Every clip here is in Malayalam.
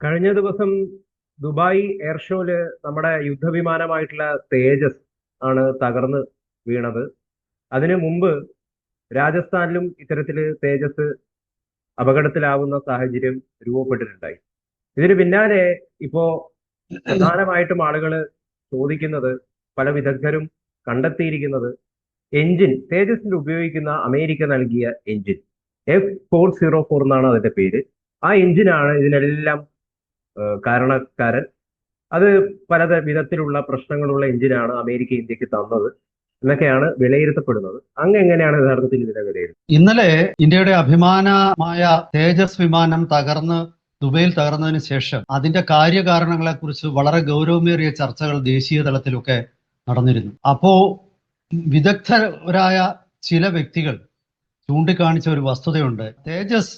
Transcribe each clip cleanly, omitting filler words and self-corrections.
കഴിഞ്ഞ ദിവസം ദുബായ് എയർ ഷോയില് നമ്മുടെ യുദ്ധവിമാനമായിട്ടുള്ള തേജസ് ആണ് തകർന്ന് വീണത്. അതിനു മുമ്പ് രാജസ്ഥാനിലും ഇത്തരത്തില് തേജസ് അപകടത്തിലാവുന്ന സാഹചര്യം രൂപപ്പെട്ടിട്ടുണ്ടായി. ഇതിന് പിന്നാലെ ഇപ്പോ പ്രധാനമായിട്ടും ആളുകൾ ചോദിക്കുന്നത്, പല വിദഗ്ധരും കണ്ടെത്തിയിരിക്കുന്നത്, തേജസിൽ ഉപയോഗിക്കുന്ന അമേരിക്ക നൽകിയ എഞ്ചിൻ F404 എന്നാണ് അതിന്റെ പേര്. ആ എഞ്ചിനാണ് ഇതിനെല്ലാം കാരണക്കാരൻ. അത് പല വിധത്തിലുള്ള പ്രശ്നങ്ങളുള്ള എഞ്ചിനാണ് അമേരിക്ക ഇന്ത്യക്ക് തന്നത് എന്നൊക്കെയാണ് വിലയിരുത്തപ്പെടുന്നത്. അങ്ങ് എങ്ങനെയാണ് യഥാർത്ഥത്തിൽ ഇതിനെ വിലയിരുത്തുന്നത്? ഇന്നലെ ഇന്ത്യയുടെ അഭിമാനമായ തേജസ് വിമാനം ദുബൈയിൽ തകർന്നതിന് ശേഷം അതിന്റെ കാര്യകാരണങ്ങളെ കുറിച്ച് വളരെ ഗൗരവമേറിയ ചർച്ചകൾ ദേശീയ തലത്തിലൊക്കെ നടന്നിരുന്നു. അപ്പോ വിദഗ്ധരായ ചില വ്യക്തികൾ ചൂണ്ടിക്കാണിച്ച ഒരു വസ്തുതയുണ്ട്. തേജസ്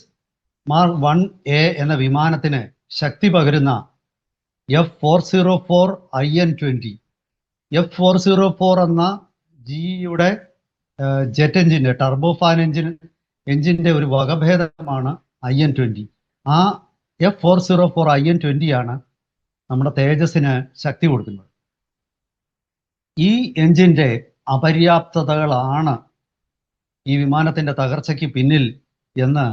മാർക്ക് 1A എന്ന വിമാനത്തിന് ശക്തി പകരുന്ന F404 IN-20 F404 എന്ന ജിയുടെ ജെറ്റ് എഞ്ചിന്റെ ടർബോഫാൻ എഞ്ചിന്റെ ഒരു വകഭേദമാണ് IN-20. ആ F404 IN-20 ആണ് നമ്മുടെ തേജസിന് ശക്തി കൊടുക്കുന്നത്. ഈ എഞ്ചിന്റെ അപര്യാപ്തതകളാണ് ഈ വിമാനത്തിന്റെ തകർച്ചയ്ക്ക് പിന്നിൽ എന്ന്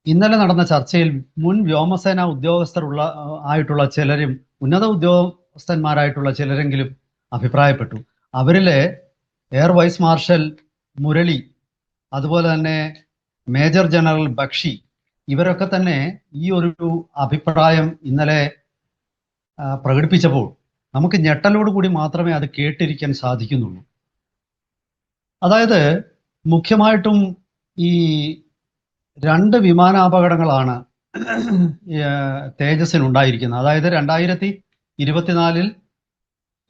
ഇന്നലെ നടന്ന ചർച്ചയിൽ മുൻ വ്യോമസേന ആയിട്ടുള്ള ചിലരും ഉന്നത ഉദ്യോഗസ്ഥന്മാരായിട്ടുള്ള ചിലരെങ്കിലും അഭിപ്രായപ്പെട്ടു. അവരിലെ എയർ വൈസ് മാർഷൽ മുരളി, അതുപോലെ തന്നെ മേജർ ജനറൽ ബക്ഷി, ഇവരൊക്കെ തന്നെ ഈ ഒരു അഭിപ്രായം ഇന്നലെ പ്രകടിപ്പിച്ചപ്പോൾ നമുക്ക് ഞെട്ടലോട് കൂടി മാത്രമേ അത് കേട്ടിരിക്കാൻ സാധിക്കുന്നുള്ളൂ. അതായത് മുഖ്യമായിട്ടും ഈ രണ്ട് വിമാനാപകടങ്ങളാണ് തേജസിനുണ്ടായിരിക്കുന്നത്. അതായത് 2024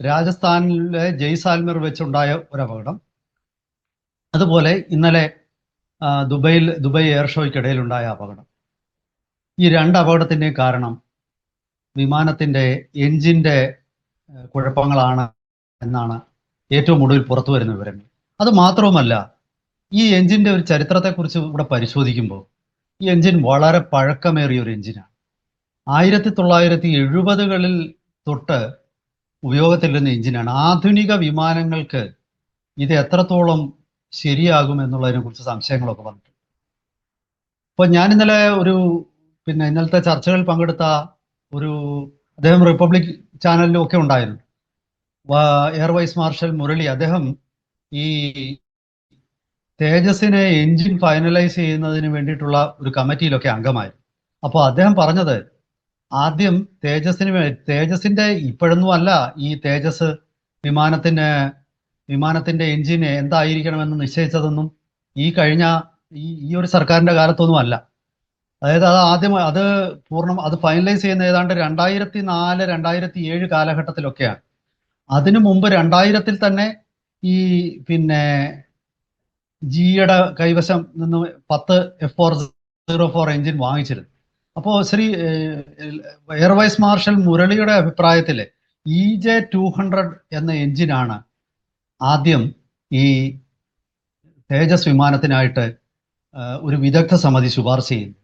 രാജസ്ഥാനിലെ ജയ്സാൽമീർ വെച്ചുണ്ടായ ഒരു അപകടം, അതുപോലെ ഇന്നലെ ദുബൈ എയർ ഷോയ്ക്കിടയിൽ ഉണ്ടായ അപകടം. ഈ രണ്ട് അപകടത്തിൻ്റെയും കാരണം വിമാനത്തിന്റെ എഞ്ചിന്റെ കുഴപ്പങ്ങളാണ് എന്നാണ് ഏറ്റവും ഒടുവിൽ പുറത്തു വരുന്ന വിവരങ്ങൾ. അത് മാത്രവുമല്ല, ഈ എഞ്ചിന്റെ ഒരു ചരിത്രത്തെക്കുറിച്ച് ഇവിടെ പരിശോധിക്കുമ്പോൾ ഈ എഞ്ചിൻ വളരെ പഴക്കമേറിയ ഒരു എഞ്ചിനാണ്. 1970കളിൽ തൊട്ട് ഉപയോഗത്തിലിരുന്ന എഞ്ചിനാണ്. ആധുനിക വിമാനങ്ങൾക്ക് ഇത് എത്രത്തോളം ശരിയാകും എന്നുള്ളതിനെ കുറിച്ച് സംശയങ്ങളൊക്കെ വന്നിട്ടുണ്ട്. അപ്പൊ ഞാൻ ഇന്നലെ ഇന്നലത്തെ ചർച്ചകളിൽ പങ്കെടുത്ത അദ്ദേഹം റിപ്പബ്ലിക് ചാനലിലും ഒക്കെ ഉണ്ടായിരുന്നു, എയർ വൈസ് മാർഷൽ മുരളി. അദ്ദേഹം ഈ തേജസിനെ എഞ്ചിൻ ഫൈനലൈസ് ചെയ്യുന്നതിന് വേണ്ടിയിട്ടുള്ള ഒരു കമ്മിറ്റിയിലൊക്കെ അംഗമായിരുന്നു. അപ്പോൾ അദ്ദേഹം പറഞ്ഞത്, ആദ്യം തേജസിന്റെ ഇപ്പോഴൊന്നും അല്ല ഈ തേജസ് വിമാനത്തിന്റെ എഞ്ചിന് എന്തായിരിക്കണമെന്ന് നിശ്ചയിച്ചതെന്നും ഈ ഒരു സർക്കാരിന്റെ കാലത്തൊന്നും അല്ല. അതായത് അത് ഫൈനലൈസ് ചെയ്യുന്ന ഏതാണ്ട് 2004-2007 കാലഘട്ടത്തിലൊക്കെയാണ്. അതിനു മുമ്പ് 2000-ൽ തന്നെ ഈ ജിയുടെ കൈവശം നിന്ന് 10 F404 എഞ്ചിൻ വാങ്ങിച്ചിരുന്നു. അപ്പോൾ എയർ വൈസ് മാർഷൽ മുരളിയുടെ അഭിപ്രായത്തിൽ EJ-200 എന്ന എഞ്ചിനാണ് ആദ്യം ഈ തേജസ് വിമാനത്തിനായിട്ട് ഒരു വിദഗ്ധ സമിതി ശുപാർശ ചെയ്യുന്നത്.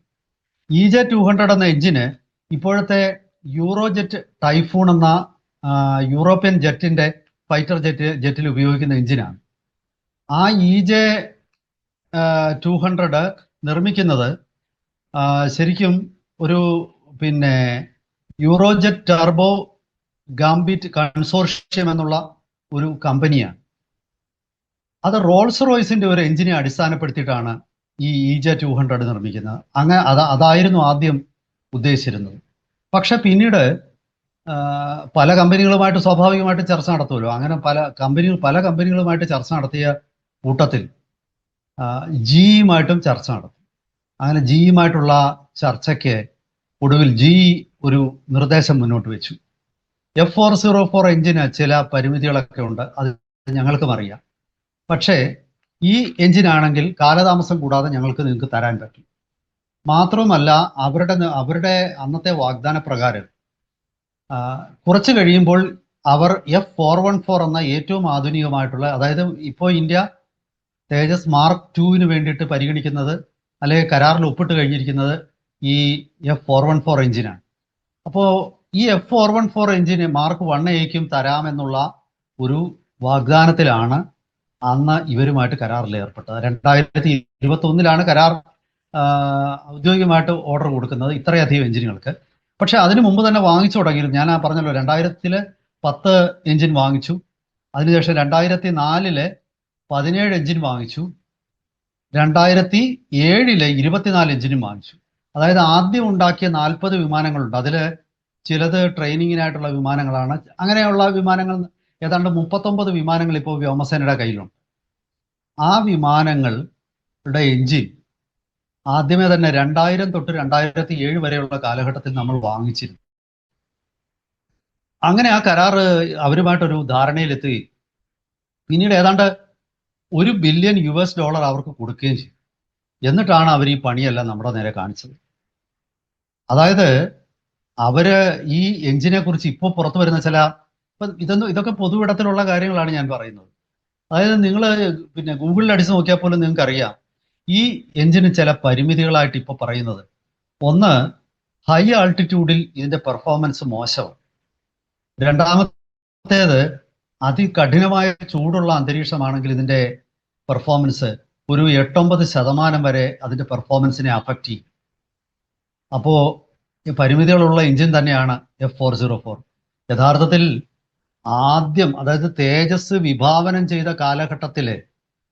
EJ-200 എന്ന എഞ്ചിന് ഇപ്പോഴത്തെ യൂറോജെറ്റ് ടൈഫൂൺ എന്ന യൂറോപ്യൻ ഫൈറ്റർ ജെറ്റിൽ ഉപയോഗിക്കുന്ന എഞ്ചിനാണ്. ആ EJ-200 നിർമ്മിക്കുന്നത് ശരിക്കും ഒരു യൂറോജെറ്റ് ടർബോ ഗാംബിറ്റ് കൺസോർഷ്യം എന്നുള്ള ഒരു കമ്പനിയാണ്. അത് റോൾസ് റോയ്സിന്റെ ഒരു എഞ്ചിനെ അടിസ്ഥാനപ്പെടുത്തിയിട്ടാണ് ഈ EJ-200 നിർമ്മിക്കുന്നത്. അതായിരുന്നു ആദ്യം ഉദ്ദേശിച്ചിരുന്നത്. പക്ഷെ പിന്നീട് പല കമ്പനികളുമായിട്ട് സ്വാഭാവികമായിട്ട് ചർച്ച നടത്തുമല്ലോ. അങ്ങനെ പല കമ്പനികളുമായിട്ട് ചർച്ച നടത്തിയ കൂട്ടത്തിൽ ജിയുമായിട്ടും ചർച്ച നടത്തി. അങ്ങനെ ജിയുമായിട്ടുള്ള ചർച്ചയ്ക്ക് ഒടുവിൽ ഒരു നിർദ്ദേശം മുന്നോട്ട് വെച്ചു. F404 എഞ്ചിന് ചില പരിമിതികളൊക്കെ ഉണ്ട്, അത് ഞങ്ങൾക്കും അറിയാം. പക്ഷേ ഈ എഞ്ചിനാണെങ്കിൽ കാലതാമസം കൂടാതെ നിങ്ങൾക്ക് തരാൻ പറ്റും. മാത്രവുമല്ല, അവരുടെ അന്നത്തെ വാഗ്ദാന പ്രകാരം കുറച്ച് കഴിയുമ്പോൾ അവർ F414 എന്ന ഏറ്റവും ആധുനികമായിട്ടുള്ള, അതായത് ഇപ്പോൾ ഇന്ത്യ തേജസ് മാർക്ക് 2 വേണ്ടിയിട്ട് പരിഗണിക്കുന്നത് അല്ലെങ്കിൽ കരാറിൽ ഒപ്പിട്ട് കഴിഞ്ഞിരിക്കുന്നത് ഈ F414 എഞ്ചിനാണ്. അപ്പോൾ ഈ F414 എഞ്ചിന് മാർക്ക് 1Aയ്ക്കും തരാമെന്നുള്ള ഒരു വാഗ്ദാനത്തിലാണ് അന്ന് ഇവരുമായിട്ട് കരാറിൽ ഏർപ്പെട്ടത്. 2021 കരാർ ഔദ്യോഗികമായിട്ട് ഓർഡർ കൊടുക്കുന്നത് ഇത്രയധികം എഞ്ചിനുകൾക്ക്. പക്ഷെ അതിനു മുമ്പ് തന്നെ വാങ്ങിച്ചു തുടങ്ങിയിരുന്നു. ഞാൻ പറഞ്ഞല്ലോ 2010 എഞ്ചിൻ വാങ്ങിച്ചു, അതിനുശേഷം 2004 17 എഞ്ചിൻ വാങ്ങിച്ചു, 2007 24 എഞ്ചിനും വാങ്ങിച്ചു. അതായത് ആദ്യം ഉണ്ടാക്കിയ 40 വിമാനങ്ങളുണ്ട്. അതിൽ ചിലത് ട്രെയിനിങ്ങിനായിട്ടുള്ള വിമാനങ്ങളാണ്. അങ്ങനെയുള്ള വിമാനങ്ങൾ ഏതാണ്ട് 39 വിമാനങ്ങൾ ഇപ്പോൾ വ്യോമസേനയുടെ കയ്യിലുണ്ട്. ആ വിമാനങ്ങളുടെ എഞ്ചിൻ ആദ്യമേ തന്നെ 2000 തൊട്ട് 2007 വരെയുള്ള കാലഘട്ടത്തിൽ നമ്മൾ വാങ്ങിച്ചിരുന്നു. അങ്ങനെ ആ കരാർ അവരുമായിട്ടൊരു ധാരണയിലെത്തി. പിന്നീട് ഏതാണ്ട് $1 ബില്യൺ അവർക്ക് കൊടുക്കുകയും ചെയ്തു. എന്നിട്ടാണ് അവർ ഈ പണിയെല്ലാം നമ്മുടെ നേരെ കാണിച്ചത്. അതായത് അവര് ഈ എഞ്ചിനെ കുറിച്ച് ഇപ്പോൾ പുറത്തു വരുന്ന ചില ഇതൊക്കെ പൊതുവിടത്തിലുള്ള കാര്യങ്ങളാണ് ഞാൻ പറയുന്നത്. അതായത് നിങ്ങൾ പിന്നെ ഗൂഗിളിൽ അടിച്ച് നോക്കിയാൽ പോലും നിങ്ങൾക്ക് അറിയാം ഈ എഞ്ചിന് ചില പരിമിതികളായിട്ട് ഇപ്പോൾ പറയുന്നത്. ഒന്ന്, ഹൈ ആൾട്ടിറ്റ്യൂഡിൽ ഇതിന്റെ പെർഫോമൻസ് മോശമാണ്. രണ്ടാമത്തേത്, അതികഠിനമായ ചൂടുള്ള അന്തരീക്ഷമാണെങ്കിൽ ഇതിന്റെ പെർഫോമൻസ് ഒരു 8-9% വരെ അതിന്റെ പെർഫോമൻസിനെ അഫക്റ്റ് ചെയ്യും. അപ്പോൾ ഈ പരിമിതികളുള്ള എഞ്ചിൻ തന്നെയാണ് F404. യഥാർത്ഥത്തിൽ ആദ്യം, അതായത് തേജസ് വിഭാവനം ചെയ്ത കാലഘട്ടത്തിൽ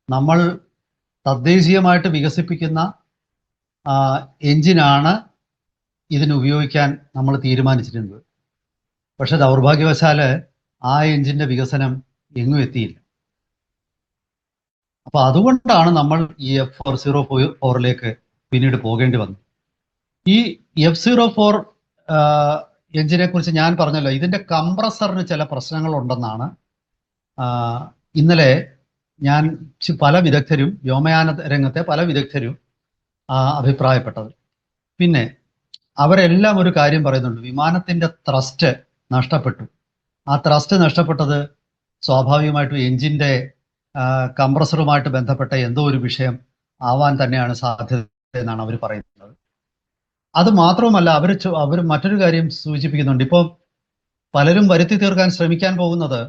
നമ്മൾ തദ്ദേശീയമായിട്ട് വികസിപ്പിക്കുന്ന എഞ്ചിനാണ് ഇതിന് ഉപയോഗിക്കാൻ നമ്മൾ തീരുമാനിച്ചിരുന്നത്. പക്ഷെ ദൗർഭാഗ്യവശാല് ആ എഞ്ചിന്റെ വികസനം എങ്ങും എത്തിയില്ല. അപ്പൊ അതുകൊണ്ടാണ് നമ്മൾ ഈ F404 പിന്നീട് പോകേണ്ടി വന്നത്. ഈ F04 എഞ്ചിനെ കുറിച്ച് ഞാൻ പറഞ്ഞല്ലോ, ഇതിന്റെ കംപ്രസറിന് ചില പ്രശ്നങ്ങൾ ഉണ്ടെന്നാണ് ഇന്നലെ ഞാൻ പല വിദഗ്ധരും, വ്യോമയാന രംഗത്തെ പല വിദഗ്ധരും അഭിപ്രായപ്പെട്ടത്. പിന്നെ അവരെല്ലാം ഒരു കാര്യം പറയുന്നുണ്ട്, വിമാനത്തിന്റെ ത്രസ്റ്റ് നഷ്ടപ്പെട്ടു. ആ ത്രസ്റ്റ് നഷ്ടപ്പെട്ടത് സ്വാഭാവികമായിട്ടും എഞ്ചിന്റെ കംപ്രസറുമായിട്ട് ബന്ധപ്പെട്ട എന്തോ ഒരു വിഷയം ആവാൻ തന്നെയാണ് സാധ്യത എന്നാണ് അവർ പറയുന്നത്. അത് മാത്രവുമല്ല, അവർ മറ്റൊരു കാര്യം സൂചിപ്പിക്കുന്നുണ്ട്. ഇപ്പോൾ പലരും വരുത്തി തീർക്കാൻ ശ്രമിക്കാൻ പോകുന്നത്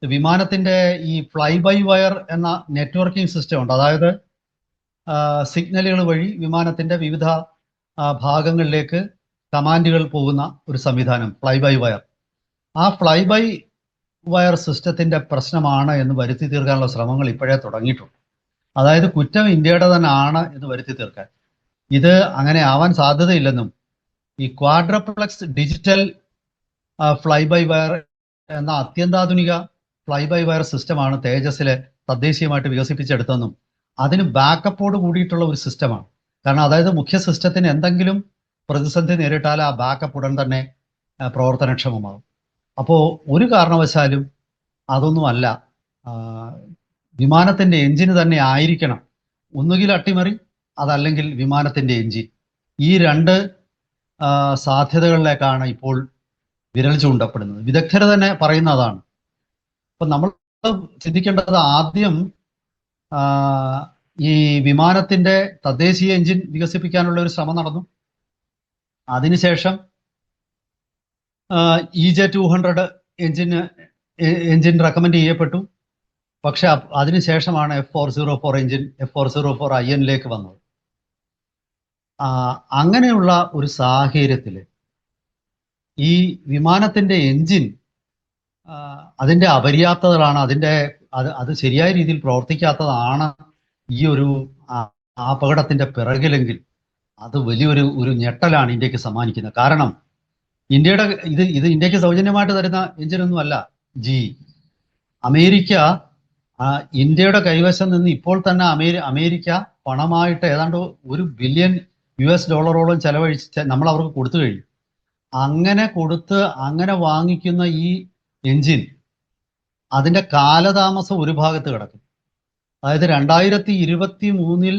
വിമാനത്തിന്റെ ഈ ഫ്ലൈ ബൈ വയർ എന്ന നെറ്റ്വർക്കിംഗ് സിസ്റ്റം ഉണ്ട്. അതായത് സിഗ്നലുകൾ വഴി വിമാനത്തിന്റെ വിവിധ ഭാഗങ്ങളിലേക്ക് കമാൻഡുകൾ പോകുന്ന ഒരു സംവിധാനം, ഫ്ലൈ ബൈ വയർ. ആ ഫ്ലൈ ബൈ വയർ സിസ്റ്റത്തിന്റെ പ്രശ്നമാണ് എന്ന് വരുത്തി തീർക്കാനുള്ള ശ്രമങ്ങൾ ഇപ്പോഴേ തുടങ്ങിയിട്ടുണ്ട്. അതായത് കുറ്റം ഇന്ത്യയുടെ തന്നെ ആണ് എന്ന് വരുത്തി തീർക്കാൻ. ഇത് അങ്ങനെ ആവാൻ സാധ്യതയില്ലെന്നും ഈ ക്വാഡ്രപ്ലക്സ് ഡിജിറ്റൽ ഫ്ലൈ ബൈ വയർ എന്ന അത്യന്താധുനിക ഫ്ലൈ ബൈ വയർ സിസ്റ്റമാണ് തേജസ്സിലെ തദ്ദേശീയമായിട്ട് വികസിപ്പിച്ചെടുത്തതെന്നും അതിന് ബാക്കപ്പോട് കൂടിയിട്ടുള്ള ഒരു സിസ്റ്റമാണ്. കാരണം അതായത് മുഖ്യ സിസ്റ്റത്തിന് എന്തെങ്കിലും പ്രതിസന്ധി നേരിട്ടാൽ ആ ബാക്കപ്പ് ഉടൻ തന്നെ പ്രവർത്തനക്ഷമമാകും. അപ്പോൾ ഒരു കാരണവശാലും അതൊന്നുമല്ല, വിമാനത്തിന്റെ എഞ്ചിന് തന്നെ ആയിരിക്കണം ഒന്നുകിൽ അട്ടിമറി, അതല്ലെങ്കിൽ വിമാനത്തിന്റെ എഞ്ചിൻ. ഈ രണ്ട് സാധ്യതകളിലേക്കാണ് ഇപ്പോൾ വിരൽ ചൂണ്ടപ്പെടുന്നത്. വിദഗ്ധർ തന്നെ പറയുന്ന അതാണ്. അപ്പൊ നമ്മൾ ചിന്തിക്കേണ്ടത്, ആദ്യം ഈ വിമാനത്തിന്റെ തദ്ദേശീയ എഞ്ചിൻ വികസിപ്പിക്കാനുള്ള ഒരു ശ്രമം നടന്നു. അതിനുശേഷം EJ200 എഞ്ചിൻ റെക്കമെൻഡ് ചെയ്യപ്പെട്ടു. പക്ഷെ അതിനുശേഷമാണ് F404 എഞ്ചിൻ F404IN വന്നത്. അങ്ങനെയുള്ള ഒരു സാഹചര്യത്തിൽ ഈ വിമാനത്തിന്റെ എഞ്ചിൻ അതിന്റെ അപര്യാപ്തതകളാണ്, അത് ശരിയായ രീതിയിൽ പ്രവർത്തിക്കാത്തതാണ് ഈ ഒരു അപകടത്തിന്റെ പിറകിലെങ്കിൽ അത് വലിയൊരു ഞെട്ടലാണ് ഇന്ത്യക്ക് സമ്മാനിക്കുന്നത്. കാരണം ഇന്ത്യയുടെ ഇത് ഇന്ത്യക്ക് സൗജന്യമായിട്ട് തരുന്ന എഞ്ചിനൊന്നും അല്ല അമേരിക്ക ഇന്ത്യയുടെ കൈവശം നിന്ന് ഇപ്പോൾ തന്നെ അമേരിക്ക പണമായിട്ട് ഏതാണ്ട് $1 ബില്യൺ ചെലവഴിച്ച് നമ്മൾ അവർക്ക് കൊടുത്തു കഴിഞ്ഞു. അങ്ങനെ വാങ്ങിക്കുന്ന ഈ എഞ്ചിൻ അതിന്റെ കാലതാമസം ഒരു ഭാഗത്ത് കിടക്കും. അതായത് 2023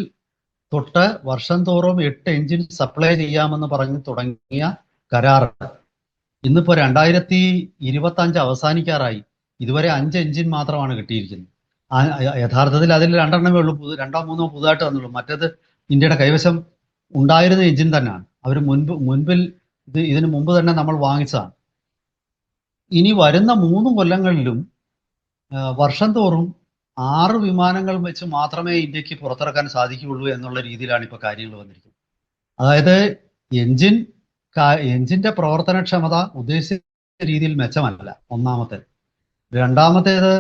തൊട്ട് വർഷം തോറും 8 എഞ്ചിൻ സപ്ലൈ ചെയ്യാമെന്ന് പറഞ്ഞ് തുടങ്ങിയ കരാർ ഇന്നിപ്പോ 2025 അവസാനിക്കാറായി. ഇതുവരെ 5 എഞ്ചിൻ മാത്രമാണ് കിട്ടിയിരിക്കുന്നത്. യഥാർത്ഥത്തിൽ അതിൽ 2 എണ്ണമേ ഉള്ളൂ, 2-3 പുതുതായിട്ട് വന്നുള്ളൂ. മറ്റേത് ഇന്ത്യയുടെ കൈവശം ഉണ്ടായിരുന്ന എഞ്ചിൻ തന്നെയാണ്. അവർ മുൻപിൽ ഇതിനു മുമ്പ് തന്നെ നമ്മൾ വാങ്ങിച്ചതാണ്. ഇനി വരുന്ന 3 കൊല്ലങ്ങളിലും വർഷം തോറും 6 വിമാനങ്ങൾ വെച്ച് മാത്രമേ ഇന്ത്യക്ക് പുറത്തിറക്കാൻ സാധിക്കുകയുള്ളൂ എന്നുള്ള രീതിയിലാണ് ഇപ്പോൾ കാര്യങ്ങൾ വന്നിരിക്കുന്നത്. അതായത് എഞ്ചിന്റെ പ്രവർത്തനക്ഷമത ഉദ്ദേശിച്ച രീതിയിൽ മെച്ചമല്ല, ഒന്നാമത്തെ. രണ്ടാമത്തേത്,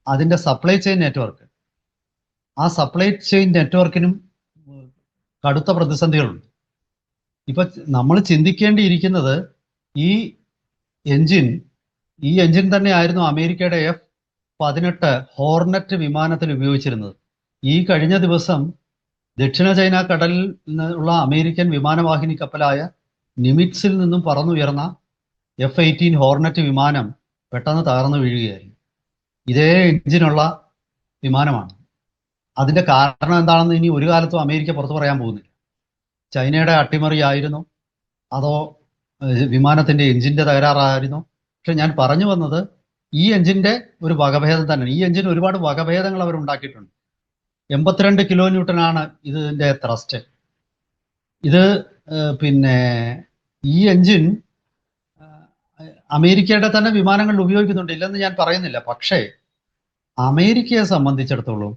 അതിന്റെ സപ്ലൈ ചെയിൻ നെറ്റ്വർക്ക്, ആ സപ്ലൈ ചെയിൻ നെറ്റ്വർക്കിനും കടുത്ത പ്രതിസന്ധികളുണ്ട്. ഇപ്പൊ നമ്മൾ ചിന്തിക്കേണ്ടിയിരിക്കുന്നത്, ഈ എഞ്ചിൻ തന്നെയായിരുന്നു അമേരിക്കയുടെ F-18 ഹോർനെറ്റ് വിമാനത്തിൽ ഉപയോഗിച്ചിരുന്നത്. ഈ കഴിഞ്ഞ ദിവസം ദക്ഷിണ ചൈന കടലിൽ നിന്നുള്ള അമേരിക്കൻ വിമാനവാഹിനി കപ്പലായ നിമിറ്റ്സിൽ നിന്നും പറന്നുയർന്ന F-18 ഹോർനെറ്റ് വിമാനം പെട്ടെന്ന് തകർന്നു വീഴുകയായിരുന്നു. ഇതേ എഞ്ചിനുള്ള വിമാനമാണ്. അതിന്റെ കാരണം എന്താണെന്ന് ഇനി ഒരു കാലത്തും അമേരിക്ക പുറത്തു പറയാൻ പോകുന്നില്ല. ചൈനയുടെ അട്ടിമറിയായിരുന്നു, അതോ വിമാനത്തിന്റെ എഞ്ചിന്റെ തകരാറായിരുന്നു? പക്ഷെ ഞാൻ പറഞ്ഞു വന്നത്, ഈ എഞ്ചിന്റെ ഒരു വകഭേദം തന്നെയാണ്. ഈ എഞ്ചിന് ഒരുപാട് വകഭേദങ്ങൾ അവർ ഉണ്ടാക്കിയിട്ടുണ്ട്. 82 കിലോ ന്യൂട്ടനാണ് ഇതിന്റെ ത്രസ്റ്റ്. ഇത് പിന്നെ ഈ എഞ്ചിൻ അമേരിക്കയുടെ തന്നെ വിമാനങ്ങളിൽ ഉപയോഗിക്കുന്നുണ്ട്, ഇല്ലെന്ന് ഞാൻ പറയുന്നില്ല. പക്ഷേ അമേരിക്കയെ സംബന്ധിച്ചിടത്തോളം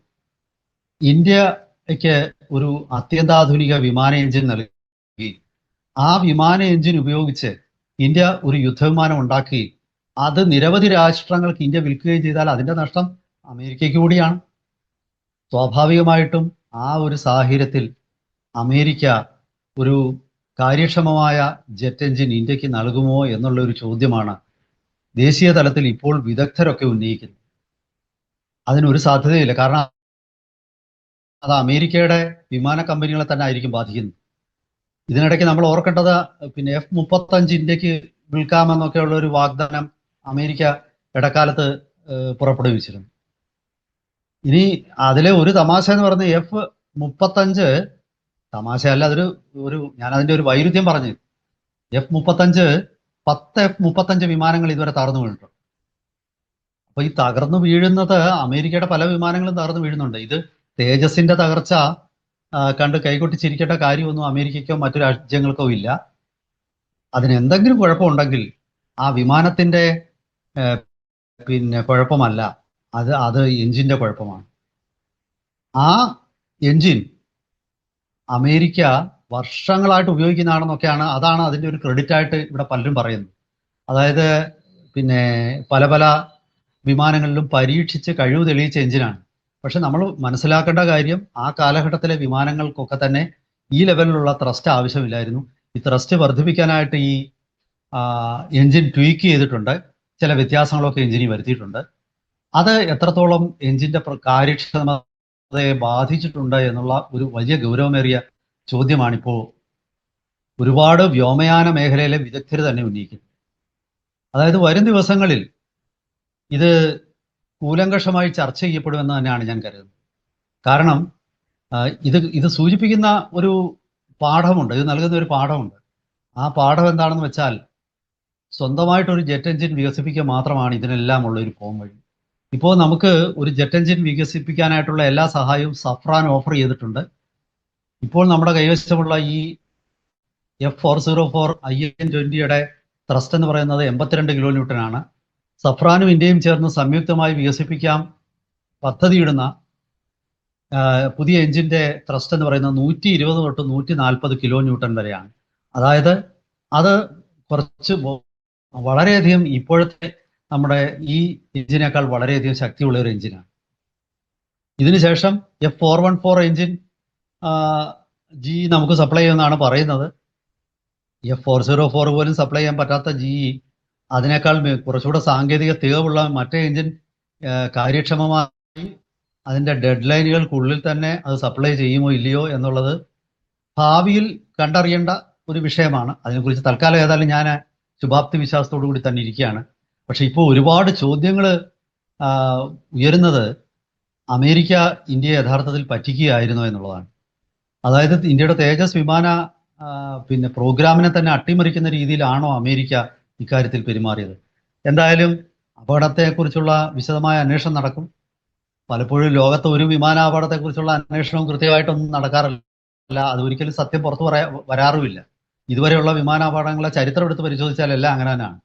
ഇന്ത്യക്ക് ഒരു അത്യന്താധുനിക വിമാന എഞ്ചിൻ നൽകി, ആ വിമാന എഞ്ചിൻ ഉപയോഗിച്ച് ഇന്ത്യ ഒരു യുദ്ധവിമാനം ഉണ്ടാക്കുകയും അത് നിരവധി രാഷ്ട്രങ്ങൾക്ക് ഇന്ത്യ വിൽക്കുകയും ചെയ്താൽ അതിന്റെ നഷ്ടം അമേരിക്കയ്ക്ക് കൂടിയാണ്. സ്വാഭാവികമായിട്ടും ആ ഒരു സാഹചര്യത്തിൽ അമേരിക്ക ഒരു കാര്യക്ഷമമായ ജെറ്റ് എഞ്ചിൻ ഇന്ത്യക്ക് നൽകുമോ എന്നുള്ള ഒരു ചോദ്യമാണ് ദേശീയ തലത്തിൽ ഇപ്പോൾ വിദഗ്ധരൊക്കെ ഉന്നയിക്കുന്നത്. അതിനൊരു സാധ്യതയില്ല. കാരണം അത് അമേരിക്കയുടെ വിമാന കമ്പനികളെ തന്നെ ആയിരിക്കും ബാധിക്കുന്നത്. ഇതിനിടയ്ക്ക് നമ്മൾ ഓർക്കേണ്ടത്, പിന്നെ F-35 ഇന്ത്യക്ക് വിൽക്കാമെന്നൊക്കെയുള്ള ഒരു വാഗ്ദാനം അമേരിക്ക ഇടക്കാലത്ത് പുറപ്പെടുവിച്ചിരുന്നു. ഇനി അതിലെ ഒരു തമാശ എന്ന് പറഞ്ഞ F-35 തമാശയല്ല, ഞാൻ അതിന്റെ ഒരു വൈരുദ്ധ്യം പറഞ്ഞു. F-35 10 F-35 വിമാനങ്ങൾ ഇതുവരെ തകർന്നു വീണിട്ടുണ്ട്. അപ്പൊ ഈ തകർന്നു വീഴുന്നത് അമേരിക്കയുടെ പല വിമാനങ്ങളും തകർന്നു വീഴുന്നുണ്ട്. ഇത് തേജസിന്റെ തകർച്ച കണ്ട് കൈകൊട്ടി ചിരിക്കേണ്ട കാര്യമൊന്നും അമേരിക്കയ്ക്കോ മറ്റു രാജ്യങ്ങൾക്കോ ഇല്ല. അതിന് എന്തെങ്കിലും കുഴപ്പമുണ്ടെങ്കിൽ ആ വിമാനത്തിന്റെ പിന്നെ കുഴപ്പമല്ല, അത് എഞ്ചിന്റെ കുഴപ്പമാണ്. ആ എഞ്ചിൻ അമേരിക്ക വർഷങ്ങളായിട്ട് ഉപയോഗിക്കുന്നതാണെന്നൊക്കെയാണ്, അതാണ് അതിന്റെ ഒരു ക്രെഡിറ്റ് ആയിട്ട് ഇവിടെ പലരും പറയുന്നത്. അതായത് പിന്നെ പല പല വിമാനങ്ങളിലും പരീക്ഷിച്ച് കഴിവ് തെളിയിച്ച എഞ്ചിനാണ്. പക്ഷെ നമ്മൾ മനസ്സിലാക്കേണ്ട കാര്യം, ആ കാലഘട്ടത്തിലെ വിമാനങ്ങൾക്കൊക്കെ തന്നെ ഈ ലെവലിലുള്ള ത്രസ്റ്റ് ആവശ്യമില്ലായിരുന്നു. ഈ ത്രസ്റ്റ് വർദ്ധിപ്പിക്കാനായിട്ട് ഈ എഞ്ചിൻ ട്വീക്ക് ചെയ്തിട്ടുണ്ട്, ചില വ്യത്യാസങ്ങളൊക്കെ എഞ്ചിനിൽ വരുത്തിയിട്ടുണ്ട്. അത് എത്രത്തോളം എഞ്ചിന്റെ കാര്യക്ഷമതയെ ബാധിച്ചിട്ടുണ്ട് എന്നുള്ള ഒരു വലിയ ഗൗരവമേറിയ ചോദ്യമാണിപ്പോൾ ഒരുപാട് വ്യോമയാന മേഖലയിലെ വിദഗ്ധർ തന്നെ ഉന്നയിക്കുന്നത്. അതായത് വരും ദിവസങ്ങളിൽ ഇത് കൂലങ്കഷമായി ചർച്ച ചെയ്യപ്പെടുമെന്ന് തന്നെയാണ് ഞാൻ കരുതുന്നത്. കാരണം ഇത് സൂചിപ്പിക്കുന്ന ഒരു പാഠമുണ്ട്, ഇത് നൽകുന്ന ഒരു പാഠമുണ്ട്. ആ പാഠം എന്താണെന്ന് വെച്ചാൽ, സ്വന്തമായിട്ടൊരു ജെറ്റ് എഞ്ചിൻ വികസിപ്പിക്കുക മാത്രമാണ് ഇതിനെല്ലാം ഉള്ള ഒരു പോം വഴി. ഇപ്പോൾ നമുക്ക് ഒരു ജെറ്റ് എഞ്ചിൻ വികസിപ്പിക്കാനായിട്ടുള്ള എല്ലാ സഹായവും സഫ്രാൻ ഓഫർ ചെയ്തിട്ടുണ്ട്. ഇപ്പോൾ നമ്മുടെ കൈവശമുള്ള ഈ F-404 IN-20യുടെ ത്രസ്റ്റ് എന്ന് പറയുന്നത് 82 കിലോ ന്യൂട്ടനാണ്. സഫ്രാനും ഇന്ത്യയും ചേർന്ന് സംയുക്തമായി വികസിപ്പിക്കാൻ പദ്ധതിയിടുന്ന പുതിയ എഞ്ചിന്റെ ത്രസ്റ്റ് എന്ന് പറയുന്നത് 120 തൊട്ട് 140 കിലോ ന്യൂട്ടൺ വരെയാണ്. അതായത് അത് കുറച്ച് വളരെയധികം ഇപ്പോഴത്തെ നമ്മുടെ ഈ എഞ്ചിനേക്കാൾ വളരെയധികം ശക്തിയുള്ള ഒരു എഞ്ചിനാണ്. ഇതിനുശേഷം F-414 എഞ്ചിൻ GE നമുക്ക് സപ്ലൈ ചെയ്യുമെന്നാണ് പറയുന്നത്. F-404 പോലും സപ്ലൈ ചെയ്യാൻ പറ്റാത്ത GE അതിനേക്കാൾ കുറച്ചുകൂടെ സാങ്കേതിക തികവുള്ള മറ്റേ എഞ്ചിൻ കാര്യക്ഷമമായി അതിന്റെ ഡെഡ് ലൈനുകൾക്കുള്ളിൽ തന്നെ അത് സപ്ലൈ ചെയ്യുമോ ഇല്ലയോ എന്നുള്ളത് ഭാവിയിൽ കണ്ടറിയേണ്ട ഒരു വിഷയമാണ്. അതിനെക്കുറിച്ച് തൽക്കാലം ഏതായാലും ഞാൻ ശുഭാപ്തി വിശ്വാസത്തോടു കൂടി തന്നെ ഇരിക്കുകയാണ്. പക്ഷെ ഇപ്പോൾ ഒരുപാട് ചോദ്യങ്ങൾ ഉയരുന്നത് അമേരിക്ക ഇന്ത്യയെ യഥാർത്ഥത്തിൽ പറ്റിക്കുകയായിരുന്നോ എന്നുള്ളതാണ്. അതായത് ഇന്ത്യയുടെ തേജസ് വിമാന പിന്നെ പ്രോഗ്രാമിനെ തന്നെ അട്ടിമറിക്കുന്ന രീതിയിലാണോ അമേരിക്ക ഇക്കാര്യത്തിൽ പെരുമാറിയത്? എന്തായാലും അപകടത്തെക്കുറിച്ചുള്ള വിശദമായ അന്വേഷണം നടക്കും. പലപ്പോഴും ലോകത്ത് ഒരു വിമാനാപകടത്തെക്കുറിച്ചുള്ള അന്വേഷണവും കൃത്യമായിട്ടൊന്നും നടക്കാറില്ല. അത് ഒരിക്കലും സത്യം പുറത്തു വരാറുമില്ല. ഇതുവരെയുള്ള വിമാനാപകടങ്ങളെ ചരിത്രം എടുത്ത് പരിശോധിച്ചാൽ എല്ലാം അങ്ങനെ തന്നെയാണ്.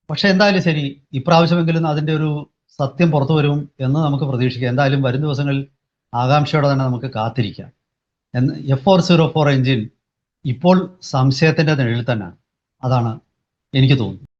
പക്ഷെ എന്തായാലും ശരി, ഇപ്രാവശ്യമെങ്കിലും അതിന്റെ ഒരു സത്യം പുറത്തു വരും എന്ന് നമുക്ക് പ്രതീക്ഷിക്കാം. എന്തായാലും വരും ദിവസങ്ങളിൽ ആകാംക്ഷയോടെ തന്നെ നമുക്ക് കാത്തിരിക്കാം. F404 എഞ്ചിൻ ഇപ്പോൾ സംശയത്തിന്റെ നിഴലിൽ തന്നെയാണ്. അതാണ് എനിക്ക് തോന്നുന്നത്.